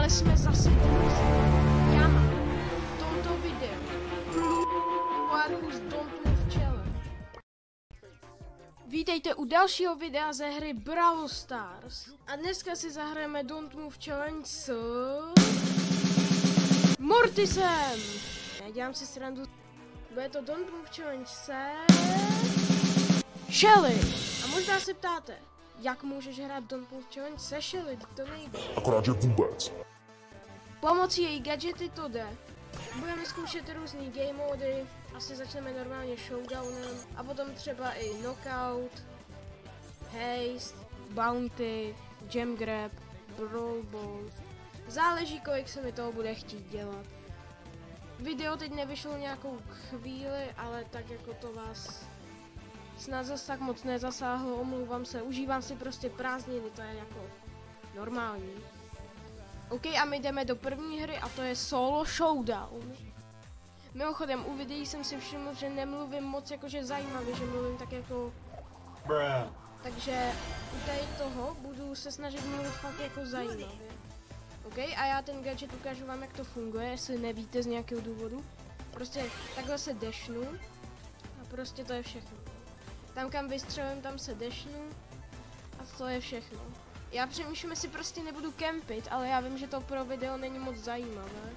ale jsme zase já mám tomto videu z Don't Move Challenge. Vítejte u dalšího videa ze hry Brawl Stars. A dneska si zahrajeme Don't Move Challenge s Mortisem. Já dělám si srandu. Bude to Don't Move Challenge se Shelly. A možná se ptáte, jak můžeš hrát Don't Move Challenge se Shelly, to nejde. Akorát, že vůbec. Pomocí její gadgety to jde. Budeme zkoušet různý game mody, asi začneme normálně showdownem a potom třeba i knockout, haste, bounty, gem grab, brawl ball. Záleží, kolik se mi toho bude chtít dělat. Video teď nevyšlo nějakou chvíli, ale tak jako to vás snad zase tak moc nezasáhlo, omlouvám se, užívám si prostě prázdniny, to je jako normální. OK, a my jdeme do první hry a to je Solo Showdown. Mimochodem, u videí jsem si všiml, že nemluvím moc jakože zajímavě, že mluvím tak jako... Takže u tady toho budu se snažit mluvit fakt jako zajímavě. OK, a já ten gadget ukážu vám, jak to funguje, jestli nevíte z nějakého důvodu. Prostě takhle se dashnu a prostě to je všechno. Tam kam vystřelím, tam se dashnu a to je všechno. Já přemýšlím, jestli prostě nebudu kempit, ale já vím, že to pro video není moc zajímavé.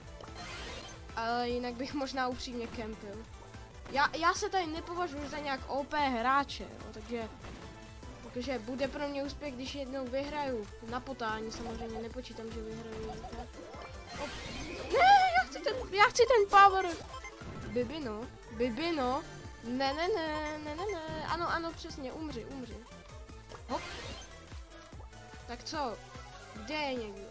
Ale jinak bych možná upřímně kempil. Já se tady nepovažuji za nějak OP hráče, jo, takže bude pro mě úspěch, když jednou vyhraju. Na potání samozřejmě, nepočítám, že vyhraju. Ne, já chci ten power. Bibino. Ne. Ano, přesně, umři. Hop. Tak co? Kde je někdo?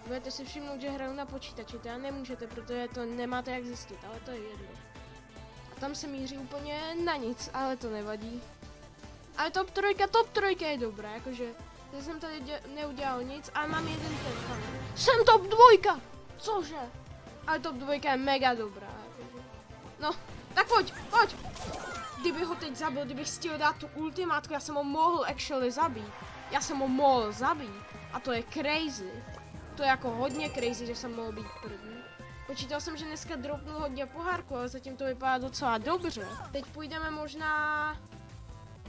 Budete si všimnout, že hraju na počítači, to nemůžete, protože to nemáte jak zjistit, ale to je jedno. A tam se míří úplně na nic, ale to nevadí. Ale top trojka je dobrá, jakože jsem tady neudělal nic, ale mám jeden ten. Jsem top 2! Cože? Ale top 2 je mega dobrá, jakože. No, tak pojď! Kdybych ho teď zabil, kdybych chtěl dát tu ultimátku, já jsem ho mohl actually zabít. A to je crazy. To je jako hodně crazy, že jsem mohl být první. Počítal jsem, že dneska dropnul hodně pohárku, ale zatím to vypadá docela dobře. Teď půjdeme možná...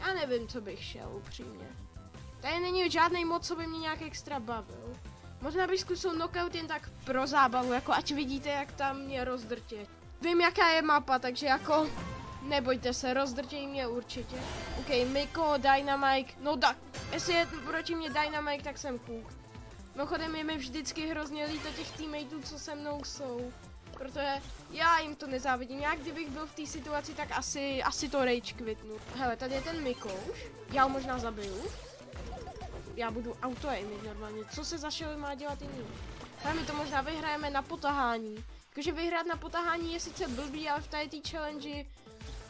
Já nevím, co bych šel, upřímně. Tady není žádný mod, co by mě nějak extra bavil. Možná bych zkusil knockout jen tak pro zábavu, jako ať vidíte, jak tam mě rozdrtě. Vím, jaká je mapa, takže jako... Nebojte se, rozdrtěj mě určitě. OK, Miko, Dynamike, no tak, jestli je proti mě Dynamike, tak jsem cook. Mimochodem je mi vždycky hrozně líto těch teammateů, co se mnou jsou. Protože já jim to nezávidím, já kdybych byl v té situaci, tak asi to rage quitnu. Hele, tady je ten Mikouš, já ho možná zabiju. Já budu auto-aimit normálně, co se za Shelly má dělat jiný? Hele, my to možná vyhrajeme na potahání. Jakože vyhrát na potahání je sice blbý, ale v tady té challenge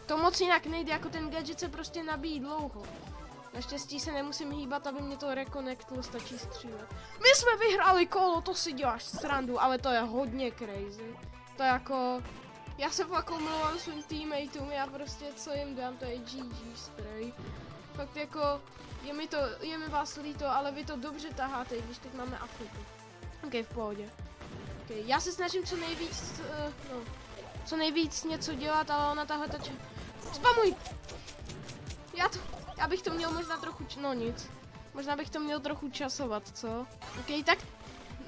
to moc jinak nejde, jako ten gadget se prostě nabíjí dlouho. Naštěstí se nemusím hýbat, aby mě to rekonektilo, stačí střílet. My jsme vyhráli kolo, to si děláš srandu, ale to je hodně crazy. To je jako... Já se fakt omlouvám svým teammateům, já prostě co jim dám, to je GG spray. Fakt jako, je mi vás líto, ale vy to dobře taháte, když teď máme Afriku. OK, v pohodě. Okay, já se snažím co nejvíc něco dělat, ale ona tahle spamuj! Já bych to měl možná trochu, možná bych to měl trochu časovat, co? OK, tak,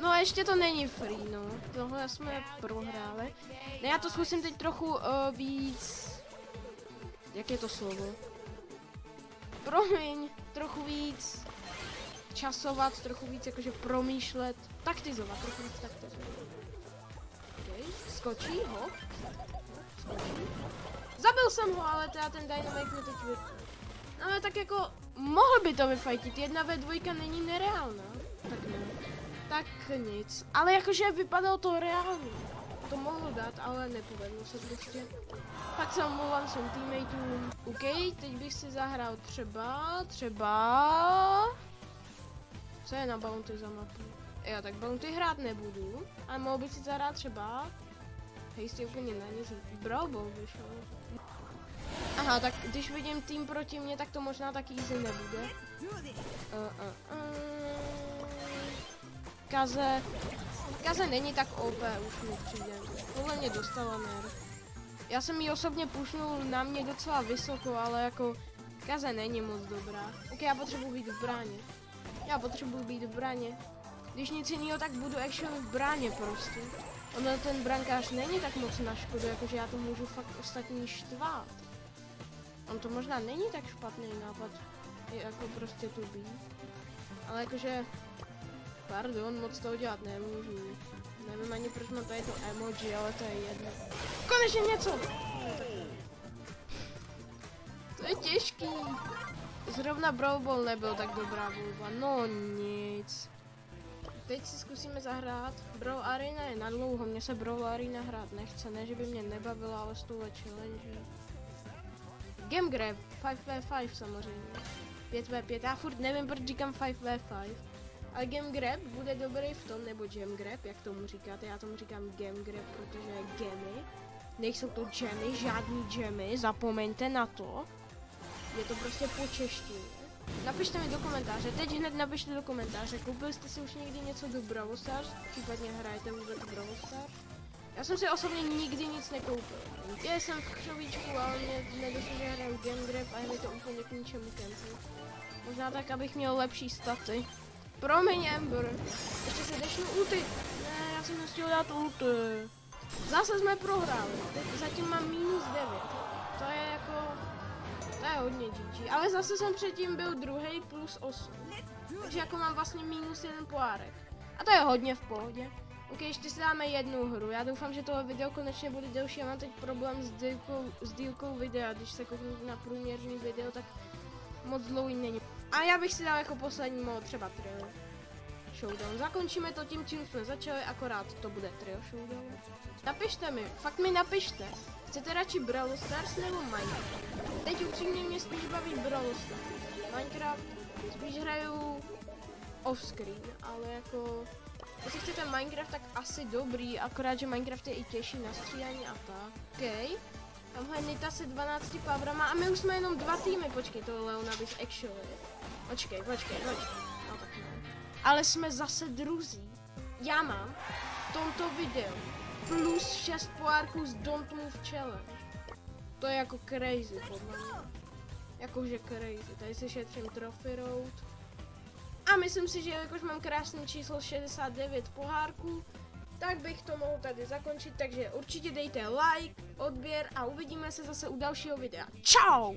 no ještě to není free, no, tohle jsme prohráli. Ne, já to zkusím teď trochu víc, jak je to slovo? Promiň, trochu víc časovat, trochu víc jakože promýšlet, taktizovat, trochu víc taktizovat. OK, skočí, ho. Zabil jsem ho, ale teda ten Dynamite mi teď vypnul. No ale tak jako, mohl by to vyfajtit, 1v2 není nereálná. Tak ne. Tak nic. Ale jakože vypadalo to reálně. To mohlo dát, ale nepovedlo se prostě. Tak se omlouvám svým teammateům. OK, teď bych si zahrál třeba... Co je na Bounty za mapu? Jo, tak Bounty hrát nebudu, ale mohl bych si zahrát třeba... Haste je úplně na nic, Brawl Ball vyšel. Aha, tak když vidím tým proti mě, tak to možná tak easy nebude. Kaze není tak OP, už mi přijde. Tohle mě dostala nerv. Já jsem ji osobně pušnul na mě docela vysoko, ale jako Kaze není moc dobrá. Ok, já potřebuji být v bráně. Když nic jiného, tak budu action v bráně prostě. Ono ten brankář není tak moc na škodu, jakože já to můžu fakt ostatní štvát. On to možná není tak špatný nápad, jako prostě tu být. Ale jakože, pardon, moc toho dělat nemůžu. Nevím ani proč mám tady to emoji, ale to je jedno. Konečně něco! To je těžký. Zrovna Brawl Ball nebyl tak dobrá volba, no nic. Teď si zkusíme zahrát. Brawl Arena je na dlouho, mně se Brawl Arena hrát nechce, ne že by mě nebavila, ale s touhle challenge. Game Grab, 5v5 samozřejmě. 5v5, já furt nevím, proč říkám 5v5. Ale Game Grab bude dobrý v tom, nebo Jam Grab, jak tomu říkáte, já tomu říkám Game Grab, protože gemy. Nejsou to jammy, žádný jammy, zapomeňte na to. Je to prostě po češtině. Napište mi do komentáře, teď hned napište do komentáře, koupili jste si už někdy něco do Brawl Stars, případně hrajete vůbec Brawl Stars. Já jsem si osobně nikdy nic nekoupil. Já jsem v křovíčku, ale mě nedošlo, že hraju Game Grab a je mi to úplně k ničemu kempu. Možná tak, abych měl lepší staty. Promiň, Amber, ještě se dešnu ulti. Ne, já jsem nechtěl dát ulti. Zase jsme prohráli, teď zatím mám -9. To je jako... To je hodně GG, ale zase jsem předtím byl druhý +8. Takže jako mám vlastně -1 pohárek. A to je hodně v pohodě. Ok, ještě si dáme jednu hru. Já doufám, že tohle video konečně bude delší. Já mám teď problém s dílkou videa. Když se kouknu na průměrný video, tak moc dlouhý není. A já bych si dal jako poslední mod třeba Trio Showdown. Zakončíme to tím, čím jsme začali, akorát to bude Trio Showdown. Napište mi, fakt mi napište. Chcete radši Brawl Stars nebo Minecraft? Teď upřímně mě spíš baví Brawl Stars. Minecraft spíš hraju offscreen, ale jako... Jestli chcete Minecraft, tak asi dobrý, akorát, že Minecraft je i těžší na střídání a tak. OK. Tamhle Nita se 12 powerama a my už jsme jenom 2 týmy, počkej, to Leona bys actually. Počkej. No tak ne. Ale jsme zase druzí. Já mám v tomto videu +6 pohárků z Don't Move Challenge. To je jako crazy podle mě. Jakože crazy. Tady si šetřím Trophy Road. A myslím si, že jakož mám krásné číslo 69 pohárků, tak bych to mohl tady zakončit. Takže určitě dejte like, odběr a uvidíme se zase u dalšího videa. Čau!